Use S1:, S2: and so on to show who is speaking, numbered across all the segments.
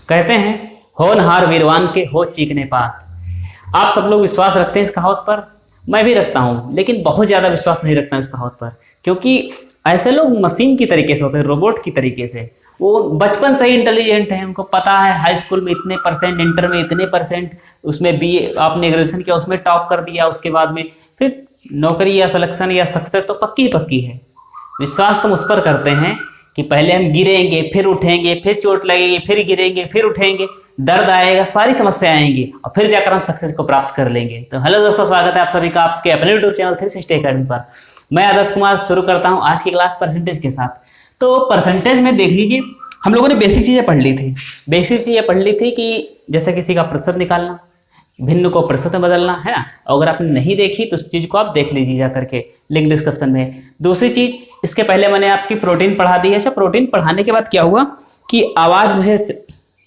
S1: कहते हैं होनहार वीरवान के हो चीखने पार। आप सब लोग विश्वास रखते हैं इस कहावत पर, मैं भी रखता हूँ, लेकिन बहुत ज़्यादा विश्वास नहीं रखता इस कहावत पर, क्योंकि ऐसे लोग मशीन की तरीके से होते हैं, रोबोट की तरीके से। वो बचपन से ही इंटेलिजेंट है, उनको पता है हाई स्कूल में इतने परसेंट, इंटर में इतने परसेंट, उसमें बी आपने ग्रेजुएशन किया उसमें टॉप कर दिया, उसके बाद में फिर नौकरी या सिलेक्शन या सक्सेस तो पक्की पक्की है। विश्वास तुम उस पर करते हैं कि पहले हम गिरेंगे, फिर उठेंगे, फिर चोट लगेगी, फिर गिरेंगे, फिर उठेंगे, दर्द आएगा, सारी समस्या आएंगी और फिर जाकर हम सक्सेस को प्राप्त कर लेंगे। तो हेलो दोस्तों, स्वागत है आप सभी का आपके अपने यूट्यूब चैनल 360 अकेडमी पर। मैं आदर्श कुमार शुरू करता हूं आज की क्लास परसेंटेज के साथ। तो परसेंटेज में देख लीजिए, हम लोगों ने बेसिक चीज़ें पढ़ ली थी। बेसिक चीज़ें पढ़ ली थी कि जैसे किसी का प्रतिशत निकालना, भिन्न को प्रतिशत में बदलना है ना। अगर आपने नहीं देखी तो उस चीज़ को आप देख लीजिए जा करके, लिंक डिस्क्रिप्शन में। दूसरी चीज़, इसके पहले मैंने आपकी प्रोटीन पढ़ा दी है। अच्छा, प्रोटीन पढ़ाने के बाद क्या हुआ कि आवाज़ मुझे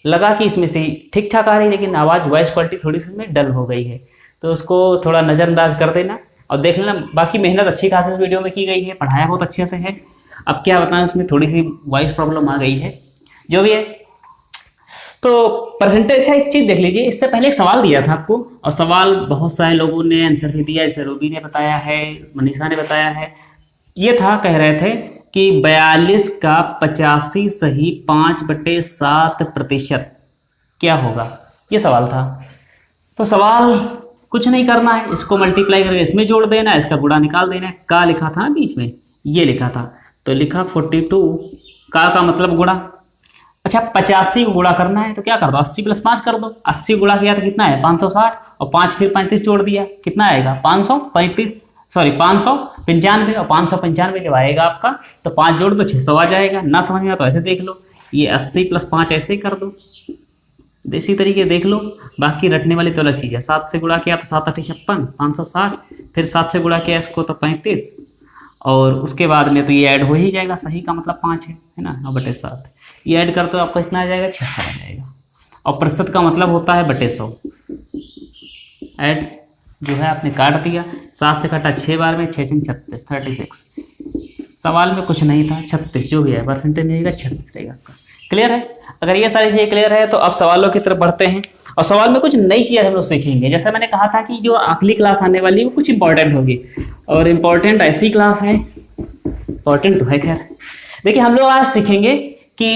S1: लगा कि इसमें से ठीक ठाक आ रही है, लेकिन आवाज़ वॉइस क्वालिटी थोड़ी सी में डल हो गई है, तो उसको थोड़ा नज़रअंदाज कर देना और देख लेना। बाकी मेहनत अच्छी खासी वीडियो में की गई है, पढ़ाया बहुत अच्छे से है। अब क्या बताएं, उसमें थोड़ी सी वॉइस प्रॉब्लम आ गई है, जो भी है। तो परसेंटेज, अच्छा एक चीज़ देख लीजिए, इससे पहले एक सवाल दिया था आपको, और सवाल बहुत सारे लोगों ने आंसर भी दिया, जैसे रूबी ने बताया है, मनीषा ने बताया है। ये था, कह रहे थे कि 42 का 85 सही 5/7% क्या होगा, ये सवाल था। तो सवाल कुछ नहीं करना है, इसको मल्टीप्लाई करके इसमें जोड़ देना है, इसका गुणा निकाल देना है। का लिखा था बीच में, ये लिखा था, तो लिखा 42 का मतलब गुणा। अच्छा, 85 को गुणा करना है तो क्या कर दो, 80 + 5 कर दो। 80 गुणा किया तो कितना है 560, और 5 फिर 35 जोड़ दिया, कितना आएगा 595, और 595 जब आएगा आपका तो 5 जोड़ दो 600 आ जाएगा। ना समझ में तो ऐसे देख लो, ये 80 + 5 ऐसे ही कर दो, देसी तरीके देख लो। बाकी रटने वाली तो अलग चीज़ है। 7 से गुणा किया तो 7 × 8 = 56, 560, फिर 7 से गुणा किया इसको तो 35, और उसके बाद में तो ये ऐड हो ही जाएगा, सही का मतलब 5 है ना, 9/7। ये ऐड कर तो आपको इतना आ जाएगा 600 आ जाएगा, और प्रतिशत का मतलब होता है /100। ऐड जो है आपने काट दिया, 7 से काटा 6 बार में, 6 × 36 36। सवाल में कुछ नहीं था, 36 जो भी है परसेंटेज नहीं रहेगा, 36 रहेगा आपका। क्लियर है? अगर ये सारी चीज़ें क्लियर है तो अब सवालों की तरफ बढ़ते हैं, और सवाल में कुछ नई चीज़ें हम लोग सीखेंगे। जैसे मैंने कहा था कि जो अगली क्लास आने वाली है वो कुछ इंपॉर्टेंट होगी, और इम्पॉर्टेंट ऐसी क्लास है, इंपॉर्टेंट तो है खैर। देखिए, हम लोग आज सीखेंगे कि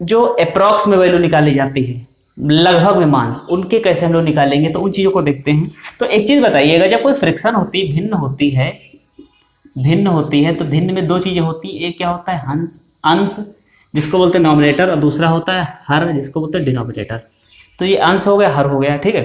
S1: जो अप्रॉक्स में वैल्यू निकाली जाती है, लगभग में मान, उनके कैसे हम लोग निकालेंगे, तो उन चीज़ों को देखते हैं। तो एक चीज़ बताइएगा, जब कोई फ्रिक्शन होती है, भिन्न होती है तो भिन्न में दो चीज़ें होती है। एक क्या होता है अंश, जिसको बोलते हैं नॉमिनेटर, और दूसरा होता है हर, जिसको बोलते हैं डिनोमिनेटर। तो ये अंश हो गया, हर हो गया, ठीक है।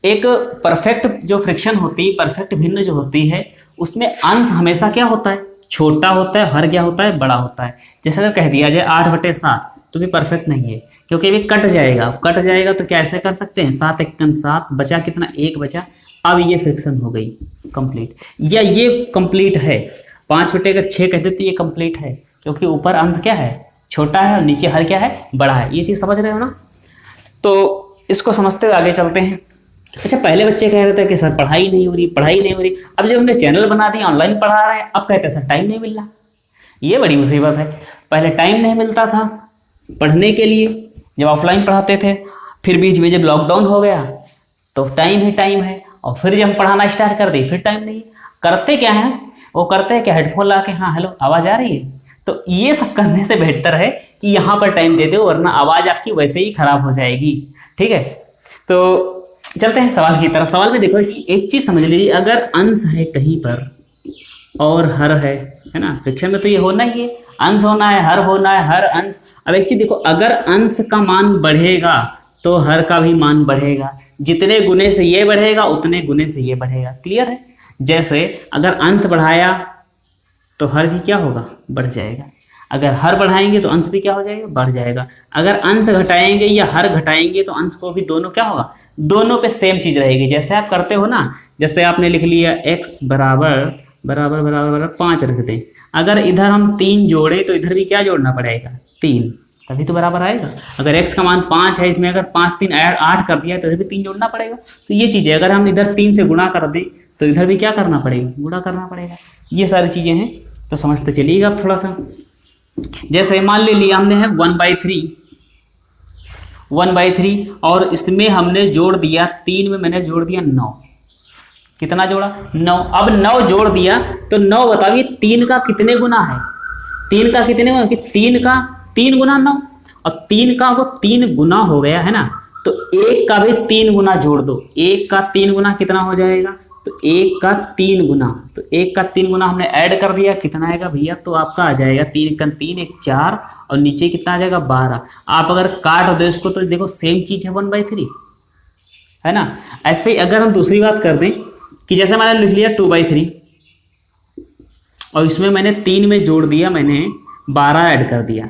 S1: एक परफेक्ट जो फ्रिक्शन होती है, परफेक्ट भिन्न जो होती है, उसमें अंश हमेशा क्या होता है, छोटा होता है, हर क्या होता है, बड़ा होता है। जैसे अगर कह दिया जाए 8/7, तो भी परफेक्ट नहीं है, क्योंकि ये कट जाएगा तो क्या ऐसे कर सकते हैं, 7 × 1 = 7, बचा कितना, 1 बचा। अब ये फ्रिक्शन हो गई कंप्लीट, या ये कंप्लीट है। 5/6 कहते तो ये कंप्लीट है, क्योंकि ऊपर अंश क्या है, छोटा है, और नीचे हर क्या है, बड़ा है। ये चीज़ समझ रहे हो ना? तो इसको समझते हुए आगे चलते हैं। अच्छा, पहले बच्चे कह रहे थे कि सर पढ़ाई नहीं हो रही। अब जब हमने चैनल बना दिया, ऑनलाइन पढ़ा रहे हैं, अब कहते हैं सर टाइम नहीं मिल रहा। ये बड़ी मुसीबत है। पहले टाइम नहीं मिलता था पढ़ने के लिए, जब ऑफलाइन पढ़ाते थे, फिर बीच में जब लॉकडाउन हो गया तो टाइम ही टाइम है, और फिर जब हम पढ़ाना स्टार्ट कर दी फिर टाइम नहीं। करते क्या है, वो करते हैं कि हेडफोन ला के, हाँ हेलो आवाज़ आ रही है, तो ये सब करने से बेहतर है कि यहाँ पर टाइम दे दो, वरना आवाज़ आपकी वैसे ही खराब हो जाएगी, ठीक है। तो चलते हैं सवाल की तरफ। सवाल में देखो, एक चीज़ समझ लीजिए, अगर अंश है कहीं पर और हर है ना, फ्रिक्शन में तो ये होना ही है, अंश होना है, हर होना है, हर अंश। अब एक चीज़ देखो, अगर अंश का मान बढ़ेगा तो हर का भी मान बढ़ेगा, जितने गुने से ये बढ़ेगा उतने गुने से ये बढ़ेगा। क्लियर है? जैसे अगर अंश बढ़ाया तो हर भी क्या होगा, बढ़ जाएगा। अगर हर बढ़ाएंगे तो अंश भी क्या हो जाएगा, बढ़ जाएगा। अगर अंश घटाएंगे या हर घटाएंगे तो अंश को भी दोनों क्या होगा, दोनों पे सेम चीज़ रहेगी। जैसे आप करते हो ना, जैसे आपने लिख लिया x बराबर 5 रख दें, अगर इधर हम 3 जोड़े तो इधर भी क्या जोड़ना पड़ेगा, 3, तभी तो बराबर आएगा। अगर x का मान 5 है, इसमें अगर 5 3 8 कर दिया तो इधर भी 3 जोड़ना पड़ेगा। तो ये चीज़ है, अगर हम इधर 3 से गुणा कर दें तो इधर भी क्या करना पड़ेगा, गुणा करना पड़ेगा। ये सारी चीज़ें हैं, तो समझते चलिएगा आप थोड़ा सा। जैसे मान लिया हमने है 1/3, 1/3 और इसमें हमने जोड़ दिया 3 में मैंने जोड़ दिया 9। कितना जोड़ा? 9। अब 9 जोड़ दिया तो 9 बताइए 3 का कितने गुना है? 3 का कितने गुना? कि 3 का 3 गुना 9 और 3 का वो 3 गुना हो गया है ना, तो 1 का भी 3 गुना जोड़ दो। 1 का 3 गुना कितना हो जाएगा? तो 1 का 3 गुना, तो 1 का 3 गुना हमने ऐड कर दिया, कितना आएगा भैया? तो आपका आ जाएगा 3 का 3 1 4 और नीचे कितना आ जाएगा 12। आप अगर काट दो इसको तो देखो सेम चीज है 1/3 है ना। ऐसे ही अगर हम दूसरी बात कर दें कि जैसे मैंने लिख लिया 2/3 और इसमें मैंने 3 में जोड़ दिया, मैंने 12 ऐड कर दिया,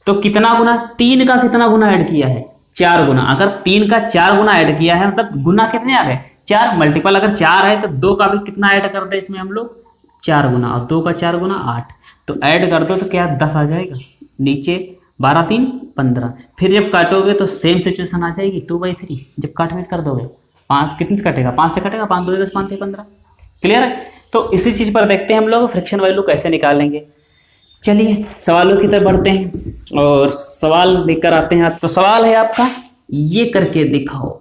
S1: तो कितना गुना? 3 का कितना गुना ऐड किया है? 4 गुना। अगर 3 का 4 गुना ऐड किया है मतलब गुना कितने आ गए? 4। मल्टीपल अगर 4 है तो 2 का भी कितना ऐड कर दे इसमें हम लोग? 4 गुना, और 2 का 4 गुना 8। तो ऐड कर दो तो क्या 10 आ जाएगा, नीचे 12 3 15। फिर जब काटोगे तो सेम सिचुएशन आ जाएगी 2/3। जब काट कर दोगे 5 कितने से कटेगा? 5 से कटेगा, 5 2 10 5 15। क्लियर है? तो इसी चीज़ पर देखते हैं हम लोग फ्रिक्शन वैल्यू कैसे निकालेंगे। चलिए सवालों की तरफ बढ़ते हैं और सवाल लेकर आते हैं। तो सवाल है आपका, ये करके दिखाओ।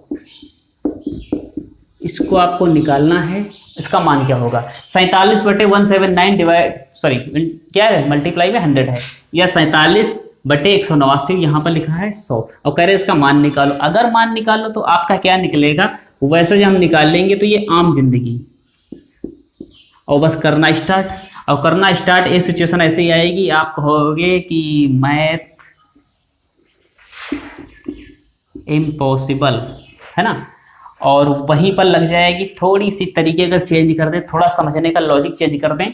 S1: इसको आपको निकालना है, इसका मान क्या होगा? 47/179 डिवाइड क्या है, मल्टीप्लाई में 100 है, या 47/189 यहाँ पर लिखा है 100 और कह रहे इसका मान निकालो। अगर मान निकालो तो आपका क्या निकलेगा वैसे जो हम निकाल लेंगे, तो ये आम जिंदगी और बस करना स्टार्ट। और करना स्टार्ट, ये सिचुएशन ऐसे ही आएगी, आप कहोगे कि मैथ इम्पॉसिबल है ना, और वहीं पर लग जाएगी। थोड़ी सी तरीके अगर चेंज कर दें, थोड़ा समझने का लॉजिक चेंज कर दें,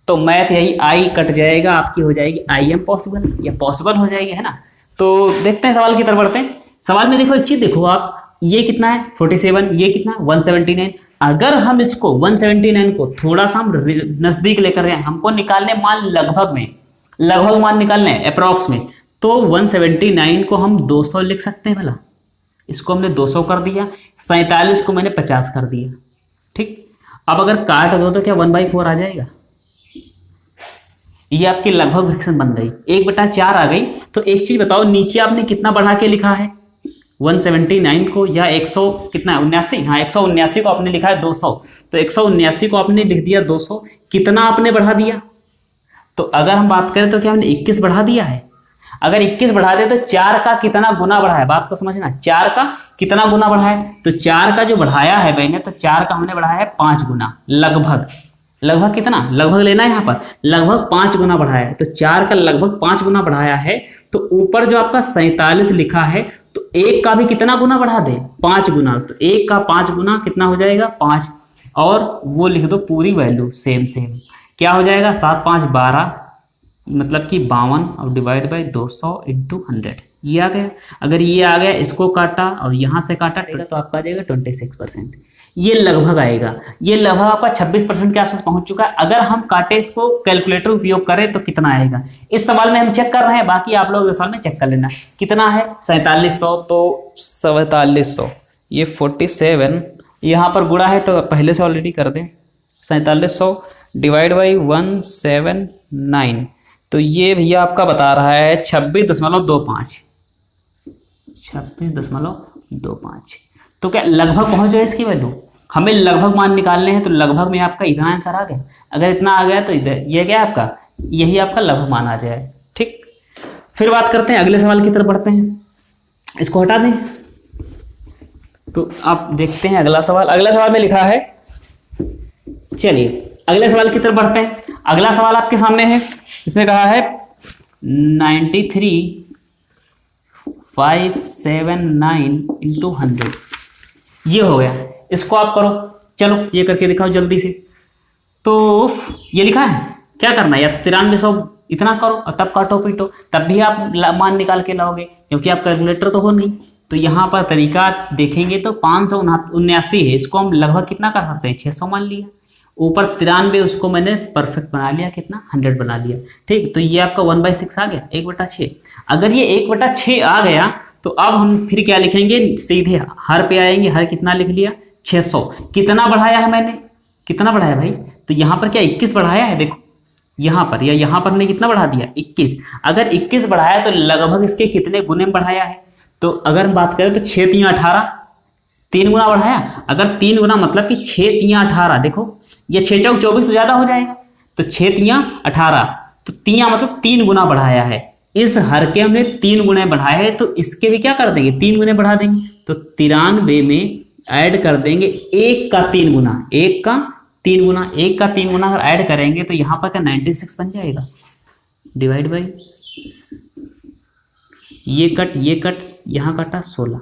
S1: तो मैथ यही आई कट जाएगा, आपकी हो जाएगी आई एम पॉसिबल, या पॉसिबल हो जाएगी, है ना। तो देखते हैं सवाल की तरफ बढ़ते हैं। सवाल में देखो एक चीज देखो आप, ये कितना है 47, ये कितना 179। अगर हम इसको 179 को थोड़ा सा हम नजदीक लेकर गए, हमको निकालने मान लगभग में, लगभग मान निकालने अप्रॉक्स में, तो 179 को हम 200 लिख सकते हैं भला। इसको हमने 200 कर दिया, 47 को मैंने 50 कर दिया, ठीक। अब अगर काट दो तो क्या 1/4 आ जाएगा। ये आपकी लगभग फ्रिक्शन बन गई, 1/4 आ गई। तो एक चीज बताओ, नीचे आपने कितना बढ़ा के लिखा है 179 को, या 100 कितना 79, हाँ 179 को आपने लिखा है 200, तो 179 को आपने लिख दिया 200। कितना आपने बढ़ा दिया? तो अगर हम बात करें तो क्या हमने 21 बढ़ा दिया है। अगर 21 बढ़ा दे तो 4 का कितना गुना बढ़ा है, बात को समझना, 4 का कितना गुना बढ़ा है। तो 4 का जो बढ़ाया है मैंने, तो 4 का हमने बढ़ाया है 5 गुना, लगभग। लगभग कितना, लगभग लेना है यहाँ पर, लगभग 5 गुना बढ़ाया है। तो 4 का लगभग 5 गुना बढ़ाया है। तो ऊपर जो आपका 47 लिखा है, तो 1 का भी कितना गुना बढ़ा दे, 5 गुना। तो 1 का 5 गुना कितना हो जाएगा 5, और वो लिख दो पूरी वैल्यू सेम क्या हो जाएगा 7 5 12, मतलब कि 52 और डिवाइड बाई 200 इंटू 100, ये आ गया। अगर ये आ गया, इसको काटा और यहाँ से काटा तो आपका आ जाएगा 26%। ये लगभग आएगा, ये लगभग आपका 26% के आसपास पहुंच चुका है। अगर हम काटे इसको, कैलकुलेटर उपयोग करें तो कितना आएगा, इस सवाल में हम चेक कर रहे हैं, बाकी आप लोग इस सवाल में चेक कर लेना कितना है 4700। तो 4700 ये 47 यहाँ पर गुणा है तो पहले से ऑलरेडी कर दें। 4700 डिवाइड बाई 179, तो ये भैया आपका बता रहा है 26.25, 26.25। तो क्या लगभग पहुंच गए इसकी वैल्यू, हमें लगभग मान निकालने हैं। तो लगभग में आपका इतना आंसर आ गया। अगर इतना आ गया तो इधर ये क्या आपका, यही आपका लगभग मान आ जाए, ठीक। फिर बात करते हैं अगले सवाल की तरफ बढ़ते हैं, इसको हटा दें। तो आप देखते हैं अगला सवाल। अगला सवाल में लिखा है, चलिए अगले सवाल की तरफ बढ़ते हैं। अगला सवाल आपके सामने है, इसमें कहा है 93,579 इंटू 100, ये हो गया। इसको आप करो, चलो ये करके दिखाओ जल्दी से। तो ये लिखा है, क्या करना है, या 9300 इतना करो और तब काटो पीटो, तब भी आप मान निकाल के लाओगे, क्योंकि आप कैलकुलेटर तो हो नहीं। तो यहाँ पर तरीका देखेंगे तो 579 है, इसको हम लगभग कितना कर सकते हैं 600 मान लिया। ऊपर 93 उसको मैंने परफेक्ट बना लिया, कितना 100 बना लिया, ठीक। तो ये आपका 1/6 आ गया, 1/6। अगर ये 1/6 आ गया तो अब हम फिर क्या लिखेंगे, सीधे हर पे आएंगे। हर कितना लिख लिया 600। कितना बढ़ाया है मैंने, कितना बढ़ाया भाई, तो यहाँ पर क्या 21 बढ़ाया है, देखो यहाँ पर, या यहाँ पर मैंने कितना बढ़ा दिया 21। अगर 21 बढ़ाया तो लगभग इसके कितने गुने में बढ़ाया है, तो अगर हम बात करें तो 6 3 18, 3 गुना बढ़ाया, अगर 3 गुना मतलब कि 6 3 18, देखो ये 6 चौक 24 तो ज़्यादा हो जाएगा, तो 6 3 18, तो 3 मतलब 3 गुना बढ़ाया है। इस हर के हमने 3 गुने बढ़ाए हैं, तो इसके भी क्या कर देंगे, 3 गुने बढ़ा देंगे। तो 93 में ऐड कर देंगे 1 का 3 गुना, 1 का 3 गुना, 1 का 3 गुना अगर ऐड करेंगे तो यहाँ पर क्या 96 बन जाएगा, डिवाइड बाई ये कट यहाँ कटा 16,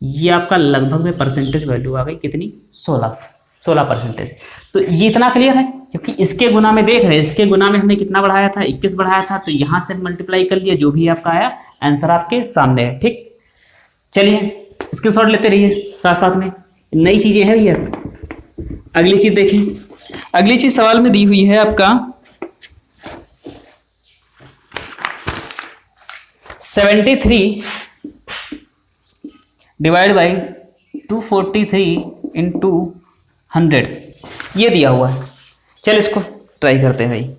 S1: ये आपका लगभग में परसेंटेज वैल्यू आ गई कितनी, 16%। तो ये इतना क्लियर है, क्योंकि इसके गुना में देख रहे हैं, इसके गुना में हमने कितना बढ़ाया था, 21 बढ़ाया था, तो यहाँ से मल्टीप्लाई कर लिया, जो भी आपका आया आंसर आपके सामने है। ठीक, चलिए स्क्रीनशॉट लेते रहिए साथ साथ में, नई चीजें हैं भैया। अगली चीज देखिए, अगली चीज सवाल में दी हुई है आपका 73 डिवाइड बाई 243 इंटू 100, ये दिया हुआ है। चल इसको ट्राई करते हैं भाई।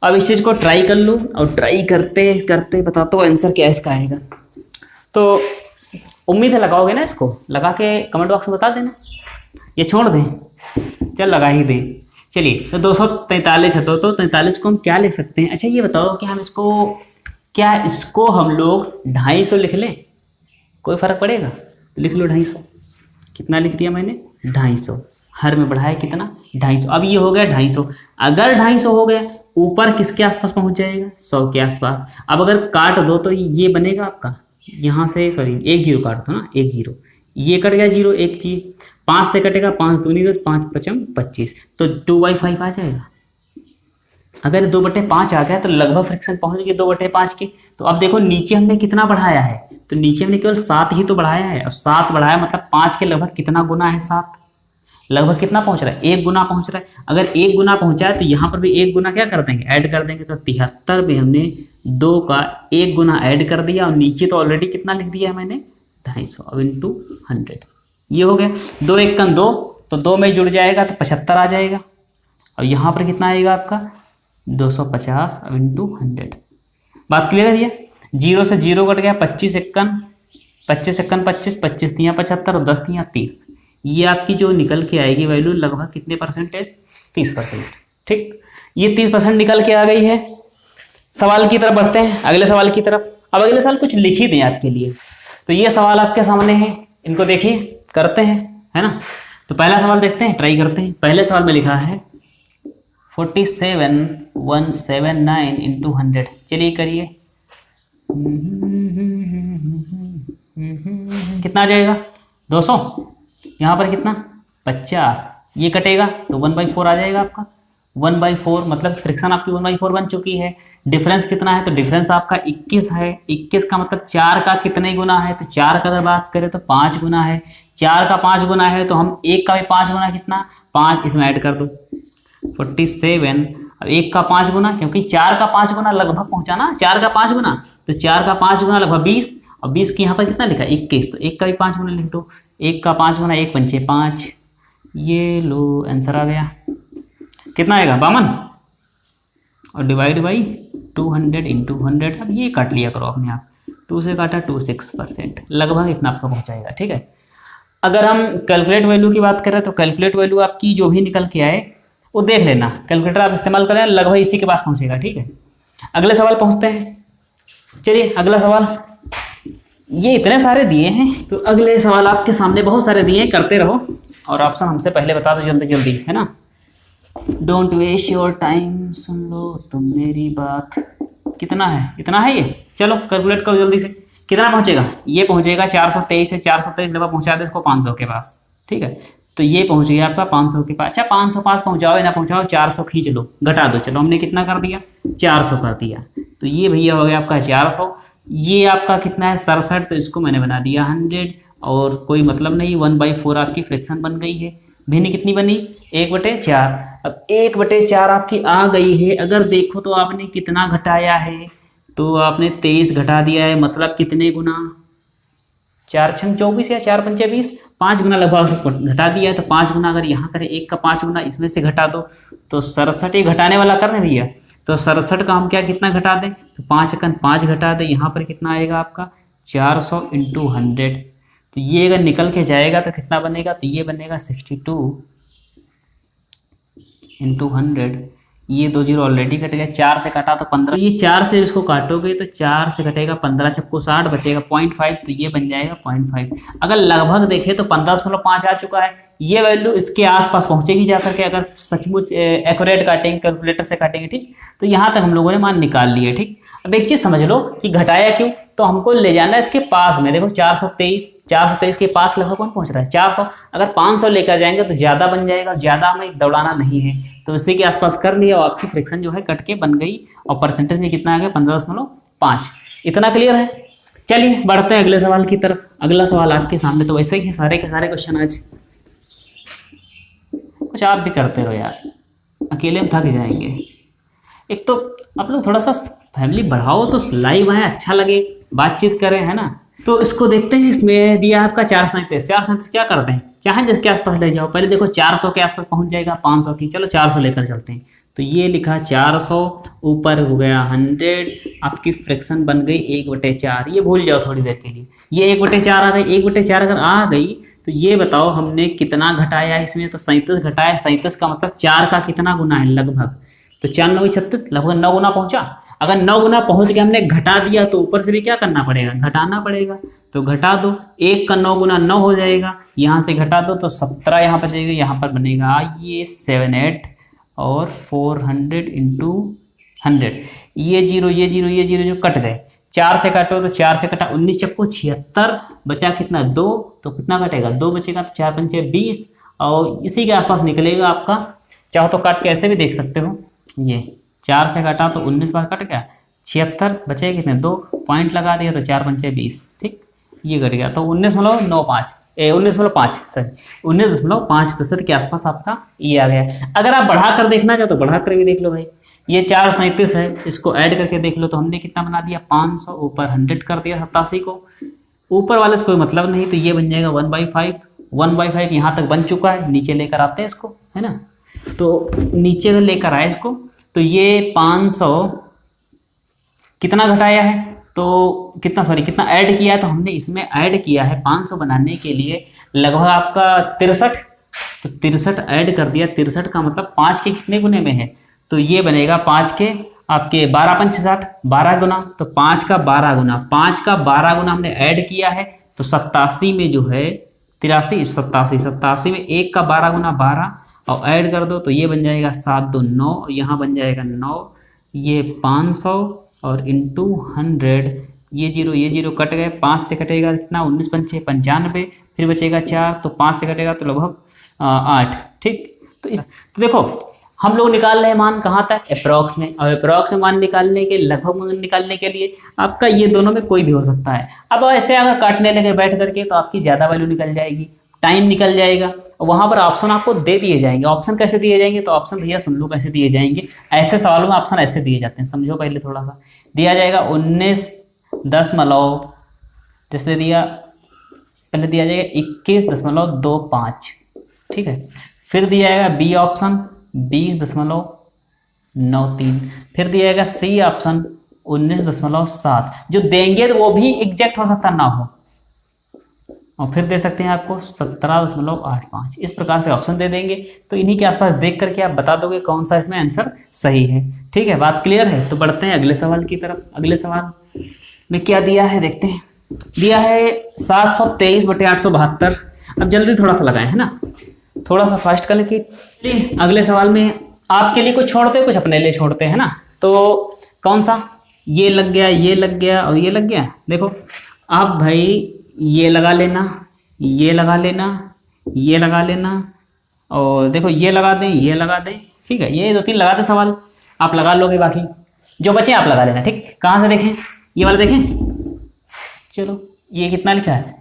S1: अब इस चीज़ को ट्राई कर लो, और ट्राई करते करते बता तो आंसर क्या इसका आएगा। तो उम्मीद है लगाओगे ना, इसको लगा के कमेंट बॉक्स में बता देना, ये छोड़ दें, चल लगा ही दें। चलिए, तो 243 है, तो 43 को हम क्या लिख सकते हैं। अच्छा ये बताओ कि हम इसको क्या, इसको हम लोग 250 लिख लें, कोई फ़र्क पड़ेगा? तो लिख लो 250। कितना लिख दिया मैंने, 250, हर में बढ़ाया कितना, 250। अब ये हो गया 250, अगर 250 हो गया, ऊपर किसके आसपास पहुंच जाएगा, 100 के आसपास। अब अगर काट दो तो ये बनेगा आपका, यहाँ से सॉरी 1 0 काट दो ना, 1 0, ये कट गया 0, 1 चीज 5 से कटेगा, 5 दूनी 10, 5 5 25, तो 2/5 आ जाएगा। अगर 2/5 आ गया तो लगभग फ्रैक्शन पहुंच गई 2/5 की। तो अब देखो नीचे हमने कितना बढ़ाया है, तो नीचे हमने केवल 7 ही तो बढ़ाया है, और 7 बढ़ाया मतलब 5 के लगभग कितना गुना है, 7 लगभग कितना पहुंच रहा है, 1 गुना पहुंच रहा है। अगर 1 गुना पहुंचा है तो यहाँ पर भी 1 गुना क्या कर देंगे, ऐड कर देंगे। तो 73 में हमने 2 का 1 गुना ऐड कर दिया, और नीचे तो ऑलरेडी कितना लिख दिया है मैंने, 250, अब इंटू 100, ये हो गया। 2 1 2, तो 2 में जुड़ जाएगा तो 75 आ जाएगा, और यहाँ पर कितना आएगा आपका 250, अब इंटू 100। बात क्लियर है भैया? 0 से 0 कट गया, 25 1 25 1 25, 25 3 75, और 10 3 30। ये आपकी जो निकल के आएगी वैल्यू लगभग कितने परसेंटेज, 30%। ठीक, ये 30% निकल के आ गई है। सवाल की तरफ बढ़ते हैं, अगले सवाल की तरफ। अब अगले सवाल कुछ लिख ही दें आपके लिए, तो ये सवाल आपके सामने है, इनको देखिए, करते हैं, है ना। तो पहला सवाल देखते हैं, ट्राई करते हैं। पहले सवाल में लिखा है 47,179 इंटू 100, चलिए करिए, कितना आ जाएगा, 200, यहाँ पर कितना 50, ये कटेगा तो 1/4 आ जाएगा आपका। 1/4 मतलब फ्रिक्शन आपकी 1/4 बन चुकी है। डिफरेंस कितना है, तो डिफरेंस आपका 21 है। 21 का मतलब 4 का कितने गुना है, तो 4 का अगर बात करें तो 5 गुना है। 4 का 5 गुना है, तो हम 1 का भी 5 गुना, कितना 5, इसमें ऐड कर दो 47। अब 1 का 5 गुना, क्योंकि 4 का 5 गुना लगभग पहुंचा ना, 4 का 5 गुना, तो 4 का 5 गुना लगभग 20, और 20 की यहाँ पर कितना लिखा 21, तो 1 का भी 5 गुना लिख दो। 1 का 5 गुना 1 पंचे 5, ये लो आंसर आ गया, कितना आएगा 52, और डिवाइड बाई 200 इंटू 100। अब ये काट लिया करो अपने आप, 2 से काटा 26%, लगभग इतना आपका पहुँचाएगा। ठीक है, अगर हम कैलकुलेट वैल्यू की बात करें तो कैलकुलेट वैल्यू आपकी जो भी निकल के आए वो देख लेना, कैलकुलेटर आप इस्तेमाल करें, लगभग इसी के पास पहुंचेगा। ठीक है, अगले सवाल पहुंचते हैं। चलिए अगला सवाल, ये इतने सारे दिए हैं तो अगले सवाल आपके सामने बहुत सारे दिए हैं, करते रहो, और ऑप्शन हमसे पहले बता दो जल्दी जल्दी, है ना। डोंट वेस्ट योर टाइम, सुन लो तुम मेरी बात। कितना है, इतना है ये, चलो कैलकुलेट करो जल्दी से, कितना पहुंचेगा, ये पहुंचेगा 423 है। 423 दफा पहुंचा दे इसको 500 के पास। ठीक है, तो ये पहुंच गया आपका 500 के पास। अच्छा 505 पहुंचाओ या ना पहुंचाओ, 400 खींच लो, घटा दो, चलो हमने कितना कर दिया, 400 कर दिया। तो ये भैया हो गया आपका 400। ये आपका कितना है 67, तो इसको मैंने बना दिया 100, और कोई मतलब नहीं, 1/4 आपकी फ्रैक्शन बन गई है। भिन्न कितनी बनी, 1/4। अब 1/4 आपकी आ गई है। अगर देखो तो आपने कितना घटाया है, तो आपने 23 घटा दिया है, मतलब कितने गुना, 4 6 24 या 4 5 20, 5 गुना लगभग घटा दिया है। तो 5 गुना अगर यहाँ करें, 1 का 5 गुना इसमें से घटा दो, तो 67, ये घटाने वाला करने भैया, तो 67 का हम क्या कितना घटा दें, तो 5 1 5 घटा दें, यहाँ पर कितना आएगा आपका 400 इंटू 100, तो ये अगर निकल के जाएगा तो कितना बनेगा, तो ये बनेगा 62 इंटू 100। ये 2 जीरो ऑलरेडी कट गया, 4 से काटा तो 15, तो ये 4 से इसको काटोगे तो 4 से कटेगा 15 चक्को 60, बचेगा 0.5, तो ये बन जाएगा 0.5। अगर लगभग देखें तो 15.5 आ चुका है, ये वैल्यू इसके आसपास पहुंचेगी जा करके, अगर सचमुच एक्यूरेट काटेंगे, कैलकुलेटर से काटेंगे, ठीक। तो यहाँ तक हम लोगों ने मान निकाल लिया, ठीक। अब एक चीज़ समझ लो कि घटाया क्यों, तो हमको ले जाना है इसके पास में। देखो 423 के पास लगभग कौन पहुंच रहा है, 400। अगर 500 लेकर जाएंगे तो ज़्यादा बन जाएगा, ज़्यादा हमें दौड़ाना नहीं है, तो इसी के आसपास कर लिया और आपकी फ्रैक्शन जो है कट के बन गई, और परसेंटेज में कितना आ गया, 15.5। इतना क्लियर है। चलिए बढ़ते हैं अगले सवाल की तरफ। अगला सवाल आपके सामने तो वैसे ही सारे के सारे क्वेश्चन आज कुछ आप भी करते रहो यार, अकेले में थक जाएंगे। एक तो आप लोग थोड़ा सा फैमिली बढ़ाओ तो लाइव आए, अच्छा लगे, बातचीत करें, है ना। तो इसको देखते हैं, इसमें दिया आपका 437 क्या करते हैं, चाहे जिसके आसपास ले जाओ। पहले देखो 400 के आसपास पहुंच जाएगा, 500 की, चलो 400 लेकर चलते हैं। तो ये लिखा 400, ऊपर हो गया 100, आपकी फ्रैक्शन बन गई 1/4। ये भूल जाओ थोड़ी देर के लिए, ये 1/4 आ गई। 1/4 अगर आ गई तो ये बताओ हमने कितना घटाया इसमें, तो 37 घटाया। 37 का मतलब 4 का कितना गुना है, लगभग, तो 4 9 36, लगभग 9 गुना पहुंचा। अगर 9 गुना पहुंच के हमने घटा दिया तो ऊपर से भी क्या करना पड़ेगा, घटाना पड़ेगा। तो घटा दो, 1 का 9 गुना 9 हो जाएगा, यहाँ से घटा दो तो 17 यहाँ पर जाएगा, यहाँ पर बनेगा ये 78 और 400 इंटू 100। ये जीरो जो कट गए, 4 से काटो तो 4 से कटा 19 चक्को 76, बचा कितना 2, तो कितना कटेगा 2 बचेगा, तो 4 पंचे 20, और इसी के आसपास निकलेगा आपका। चाहो तो काट के ऐसे भी देख सकते हो, ये 4 से काटा तो 19 बार कट गया, 76 बचे कितने 2, पॉइंट लगा दिया तो 4 पंचे 20, ठीक, ये कट गया। तो 19.5 सॉरी 19.5% के आसपास आपका ये आ गया। अगर आप बढ़ा कर देखना चाहो तो बढ़ा कर भी देख लो भाई, ये 437 है, इसको ऐड करके देख लो तो हमने कितना बना दिया 500, ऊपर 100 कर दिया 87 को, ऊपर वाले से कोई मतलब नहीं, तो ये बन जाएगा 1/5। 1/5 यहाँ तक बन चुका है, नीचे लेकर आते हैं इसको, है ना। तो नीचे अगर लेकर आए इसको, तो ये 500 कितना घटाया है, तो कितना ऐड किया है, तो हमने इसमें ऐड किया है 500 बनाने के लिए लगभग आपका 63, तो 63 ऐड कर दिया। 63 का मतलब 5 के कितने गुने में है, तो ये बनेगा 5 के आपके 12 पंच 60, 12 गुना, तो 5 का 12 गुना, 5 का 12 गुना हमने ऐड किया है। तो 87 में जो है 87 में 1 का 12 गुना 12 और ऐड कर दो तो ये बन जाएगा 7 2 9, और यहाँ बन जाएगा 9, ये 500 और इंटू 100, ये जीरो कट गए, 5 से कटेगा कितना 19 पंचे 95, फिर बचेगा 4, तो 5 से कटेगा तो लगभग 8, ठीक। तो देखो हम लोग निकाल रहे हैं मान कहाँ तक, अप्रॉक्स में, और अप्रॉक्स में मान निकालने के लगभग मान निकालने के लिए आपका ये दोनों में कोई भी हो सकता है। अब ऐसे अगर काटने लगे बैठ करके तो आपकी ज़्यादा वैल्यू निकल जाएगी, टाइम निकल जाएगा, और वहाँ पर ऑप्शन आपको दे दिए जाएंगे। ऑप्शन कैसे दिए जाएंगे, तो ऑप्शन भैया सुन लो कैसे दिए जाएंगे, ऐसे सवालों में ऑप्शन ऐसे दिए जाते हैं, समझो पहले थोड़ा सा। दिया जाएगा 19 जैसे दिया, पहले दिया जाएगा 21.25, ठीक है। फिर दिया जाएगा बी ऑप्शन 20.93, फिर दिया जाएगा सी ऑप्शन 19.7। जो देंगे तो वो भी एग्जैक्ट हो सकता ना हो, और फिर दे सकते हैं आपको 17.85। इस प्रकार से ऑप्शन दे देंगे, तो इन्हीं के आसपास देख करके आप बता दोगे कौन सा इसमें आंसर सही है, ठीक है। बात क्लियर है। तो बढ़ते हैं अगले सवाल की तरफ। अगले सवाल में क्या दिया है देखते हैं। दिया है 723/872। अब जल्दी थोड़ा सा लगाएं, है ना, थोड़ा सा फास्ट कर लेके। अगले सवाल में आपके लिए कुछ छोड़ते कुछ अपने लिए छोड़ते हैं ना, तो कौन सा, ये लग गया, ये लग गया और ये लग गया। देखो आप भाई ये लगा लेना, ये लगा लेना, ये लगा लेना, और देखो ये लगा दें, ये लगा दें, ठीक है। ये 2-3 लगा दें सवाल, आप लगा लोगे, बाकी जो बचे आप लगा लेना, ठीक। कहाँ से देखें, ये वाला देखें, चलो ये कितना लिखा है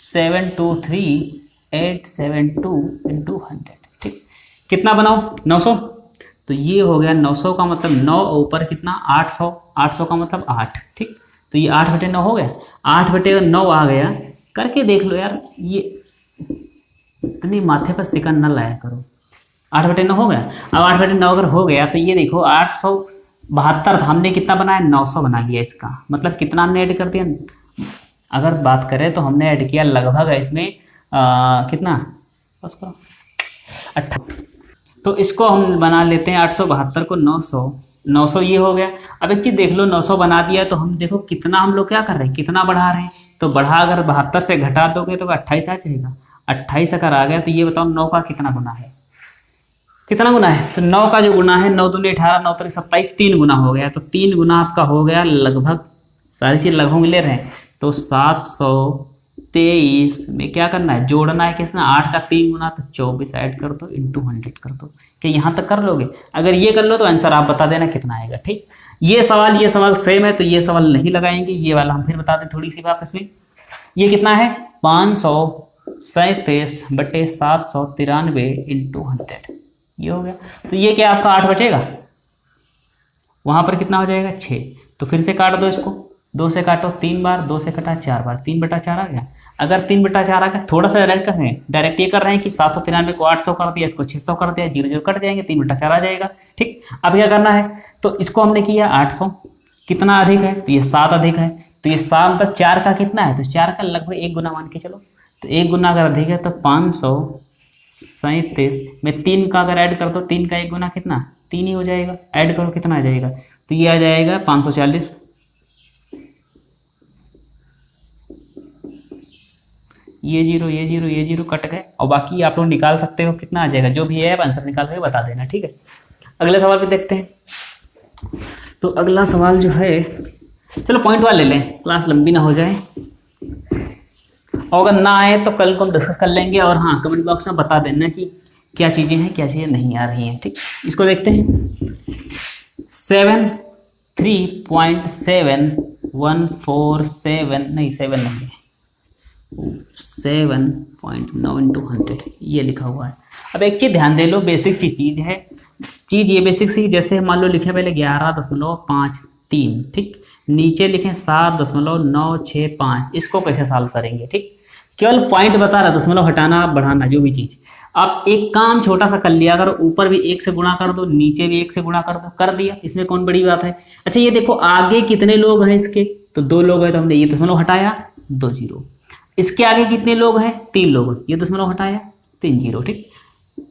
S1: 723,872 इंटू 100, ठीक। कितना बनाओ 900, तो ये हो गया 900 का मतलब 9, ऊपर कितना 800, 800 का मतलब 8, ठीक। तो ये 8/9 हो गया, 8/9 आ गया, करके देख लो यार, ये इतनी माथे पर सिकन न लाया करो। 8/9 हो गया। अब 8/9 अगर हो गया तो ये देखो 872 हमने कितना बनाया 900 बना लिया, इसका मतलब कितना हमने ऐड कर दिया अगर बात करें तो हमने ऐड किया लगभग इसमें कितना उसको 8। तो इसको हम बना लेते हैं 872 को 900, 900 ये हो गया। अब एक चीज़ देख लो, 900 बना दिया तो हम देखो कितना हम लोग क्या कर रहे हैं, कितना बढ़ा रहे हैं। तो बढ़ा अगर 72 से घटा दोगे तो 28 आ जाएगा। 28 अगर आ गया तो ये बताओ 9 का कितना गुना है, कितना गुना है। तो 9 का जो गुना है 9 दूनी 18, 9 तक 27, 3 गुना हो गया। तो 3 गुना आपका हो गया लगभग, सारी चीज़ लगभग में ले रहे हैं। तो 723 में क्या करना है, जोड़ना है किसना, 8 का 3 गुना, तो 24 ऐड कर दो इंटू 100 कर दो। कि यहाँ तक कर लोगे, अगर ये कर लो तो आंसर आप बता देना कितना आएगा। ठीक, ये सवाल सेम है तो ये सवाल नहीं लगाएंगे, ये वाला हम फिर बता दें थोड़ी सी बात इसमें। ये कितना है 537/793 इंटू 100, ये हो गया। तो ये क्या आपका 8 बचेगा, वहाँ पर कितना हो जाएगा 6। तो फिर से काट दो इसको, 2 से काटो 3 बार, 2 से कटा 4 बार, 3/4 आ गया। अगर 3/4 आ गया, थोड़ा सा डायरेक्ट कर रहे हैं, डायरेक्ट ये कर रहे हैं कि 793 को 800 कर दिया, इसको 600 कर दिया, 0 0 कट जाएंगे, 3/4 आ जाएगा। ठीक, अब क्या करना है, तो इसको हमने किया 800, कितना अधिक है, तो ये 7 अधिक है। तो ये 7 तक 4 का कितना है, तो 4 का लगभग 1 गुना मान के चलो। तो 1 गुना अगर अधिक है तो 537 में 3 का अगर ऐड कर दो, 3 का 1 गुना कितना, 3 ही हो जाएगा। ऐड करो कितना आ जाएगा, तो ये आ जाएगा 540। ये जीरो कट गए, और बाकी आप लोग निकाल सकते हो कितना आ जाएगा, जो भी है आंसर निकाल के बता देना। ठीक है, अगले सवाल पे देखते हैं। तो अगला सवाल जो है, चलो पॉइंट वाला ले लें, क्लास लंबी ना हो जाए, और अगर ना आए तो कल को हम डिस्कस कर लेंगे। और हाँ, कमेंट बॉक्स में बता देना कि क्या चीज़ें हैं, क्या चीज़ें नहीं आ रही हैं। ठीक, इसको देखते हैं। 3.7147 नहीं 7 नहीं है, 7.9 इंटू 100 ये लिखा हुआ है। अब एक चीज़ ध्यान दे लो, बेसिक चीज़ है, चीज़ ये बेसिक सी, जैसे मान लो लिखे पहले 11.53, ठीक, नीचे लिखें 7.965, इसको कैसे सॉल्व करेंगे। ठीक, केवल पॉइंट बता रहा, दशमलव हटाना बढ़ाना जो भी चीज़, आप एक काम छोटा सा कर लिया, अगर ऊपर भी 1 से गुणा कर दो, नीचे भी 1 से गुणा कर दो, कर दिया, इसमें कौन बड़ी बात है। अच्छा ये देखो आगे कितने लोग हैं इसके, तो 2 लोग हैं, तो हमने ये दशमलव हटाया 2 जीरो। इसके आगे कितने लोग हैं, 3 लोग, ये दशमलव हटाया 3 जीरो। ठीक,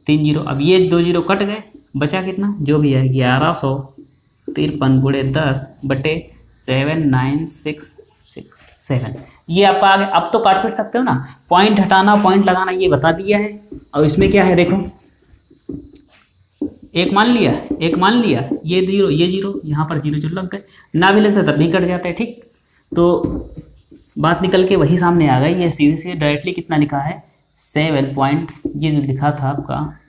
S1: 3 जीरो, अब ये 2 जीरो कट गए, बचा कितना जो भी है 1153 गुणे 10/7967, ये आपका आगे। अब तो काट पीट सकते हो ना, पॉइंट हटाना पॉइंट लगाना ये बता दिया है। और इसमें क्या है देखो, एक मान लिया, ये जीरो यहाँ पर 0 लग गए, ना भी लगता तब भी कट जाता है। ठीक, तो बात निकल के वही सामने आ गई। ये सीधे से डायरेक्टली कितना लिखा है 7 पॉइंट, ये जो लिखा था आपका,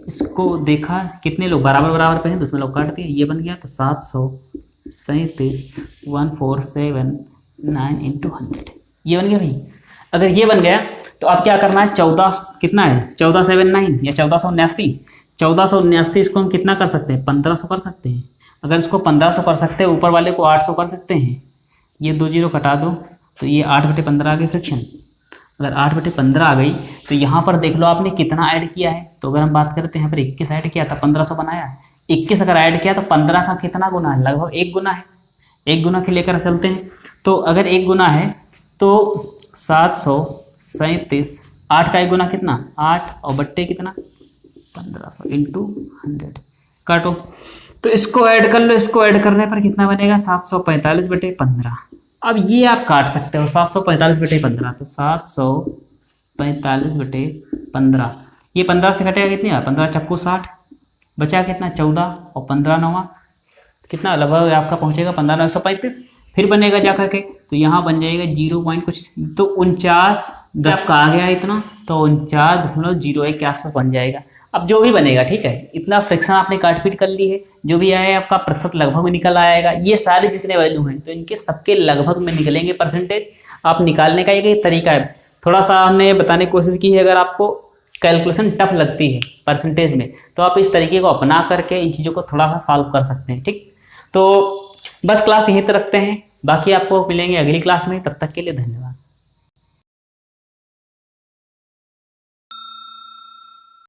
S1: इसको देखा कितने लोग बराबर पे हैं, दशमलव काट दिया, ये बन गया। तो 737.1479 इंटू 100 ये बन गया भाई। अगर ये बन गया तो अब क्या करना है, 14 कितना है 1479 या 1479, 1479 इसको हम कितना कर सकते हैं 1500 कर सकते हैं। अगर इसको 1500 कर सकते हैं, ऊपर वाले को 800 कर सकते हैं, ये 2 जीरो कटा दो, तो ये 8/15 आ गई फ्रैक्शन। अगर 8/15 आ गई तो यहाँ पर देख लो आपने कितना ऐड किया है। तो अगर हम बात करते हैं यहाँ पर 21 ऐड किया था, 1500 बनाया, 21 अगर ऐड किया तो 15 का कितना गुना है, लगभग 1 गुना है। 1 गुना के लेकर चलते हैं, तो अगर 1 गुना है तो 737, 8 का 1 गुना कितना 8, और बट्टे कितना 1500 इंटू 100 काटो। तो इसको ऐड कर लो, इसको ऐड करने पर कितना बनेगा 745/15। अब ये आप काट सकते हो 745/15, तो 745/15, ये 15 से घटेगा कितनी, 15 चक्कू 60, बचा कितना 14, और 15 नवा कितना, लगभग आपका पहुंचेगा 15 9 135। फिर बनेगा जा करके, तो यहाँ बन जाएगा 0 पॉइंट कुछ, तो 49 का आ गया इतना, तो 49.01 के आसपास बन जाएगा। अब जो भी बनेगा, ठीक है, इतना फ्रैक्शन आपने काट पीट कर ली है, जो भी आया आपका प्रतिशत लगभग में निकल आएगा। ये सारे जितने वैल्यू हैं तो इनके सबके लगभग में निकलेंगे परसेंटेज। आप निकालने का एक तरीका है, थोड़ा सा हमने बताने की कोशिश की है। अगर आपको कैलकुलेशन टफ लगती है परसेंटेज में, तो आप इस तरीके को अपना करके इन चीज़ों को थोड़ा सा सॉल्व कर सकते हैं। ठीक, तो बस क्लास यहीं तक रखते हैं, बाकी आपको मिलेंगे अगली क्लास में, तब तक के लिए धन्यवाद।